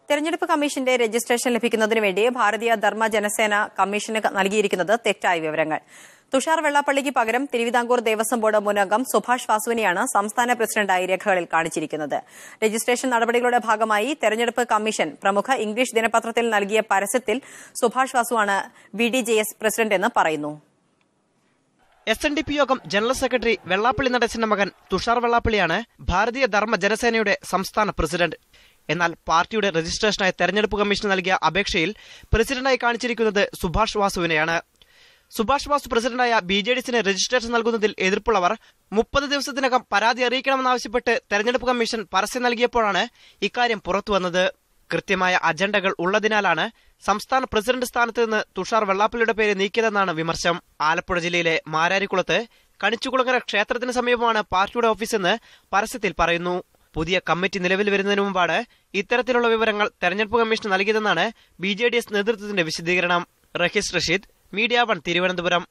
തെരഞ്ഞെടുപ്പ് കമ്മീഷന്റെ രജിസ്ട്രേഷൻ ലഭിക്കുന്നതിന് വേണ്ടി ഭാരതീയ ധർമ്മ ജനസേന കമ്മീഷന് നൽകിയിരിക്കുന്നത് തെറ്റായ വിവരങ്ങൾ. തുഷാർ വെള്ളാപ്പള്ളിക്ക് പകരം തിരുവിതാംകൂർ ദേവസ്വം ബോർഡ് മുൻ അംഗം സുഭാഷ് വാസുവിനെയാണ് സംസ്ഥാന പ്രസിഡന്റായി രേഖകളിൽ കാണിച്ചിരിക്കുന്നത്. രജിസ്ട്രേഷൻ നടപടികളുടെ ഭാഗമായി തെരഞ്ഞെടുപ്പ് കമ്മീഷൻ പ്രമുഖ ഇംഗ്ലീഷ് ദിനപത്രത്തിൽ നൽകിയ പരസ്യത്തിൽ സുഭാഷ് വാസുവാണ് BDJS പ്രസിഡന്റ് എന്ന് പറയുന്നു. SNDP യോഗം ജനറൽ സെക്രട്ടറി വെള്ളാപ്പള്ളി നടേശന്റെ മകൻ തുഷാർ വെള്ളാപ്പള്ളിയാണ് ഭാരതീയ ധർമ്മ ജനസേനയുടെ സംസ്ഥാന പ്രസിഡന്റ്. എന്നാൽ പാർട്ടിയുടെ രജിസ്ട്രേഷനായി തെരഞ്ഞെടുപ്പ് കമ്മീഷന് നൽകിയ അപേക്ഷയിൽ പ്രസിഡന്റായി കാണിച്ചിരിക്കുന്നത് സുഭാഷ് വാസുവിനെയാണ്. സുഭാഷ് വാസു പ്രസിഡന്റായ BJDസിന് രജിസ്ട്രേഷൻ നൽകുന്നതിൽ എതിർപ്പുള്ളവർ 30 ദിവസത്തിനകം പരാതി അറിയിക്കണമെന്നാവശ്യപ്പെട്ട് തെരഞ്ഞെടുപ്പ് കമ്മീഷൻ പരസ്യം നൽകിയപ്പോഴാണ് ഇക്കാര്യം പുറത്തുവന്നത്. കൃത്യമായ അജണ്ടകൾ ഉള്ളതിനാലാണ് സംസ്ഥാന പ്രസിഡന്റ് സ്ഥാനത്ത് നിന്ന് തുഷാർ വെള്ളാപ്പള്ളിയുടെ പേര് നീക്കിയതെന്നാണ് വിമർശനം. ആലപ്പുഴ ജില്ലയിലെ മാരാരിക്കുളത്ത് കണിച്ചുകുളങ്ങര ക്ഷേത്രത്തിന് സമീപമാണ് പാർട്ടിയുടെ ഓഫീസെന്ന് പരസ്യത്തിൽ പറയുന്നു. പുതിയ കമ്മിറ്റി നിലവിൽ വരുന്നതിന് മുമ്പാണ് ഇത്തരത്തിലുള്ള വിവരങ്ങൾ തെരഞ്ഞെടുപ്പ് കമ്മീഷന് നൽകിയതെന്നാണ് BJDS നേതൃത്വത്തിന്റെ വിശദീകരണം. റഹീസ് റഷീദ്, മീഡിയ 1 തിരുവനന്തപുരം.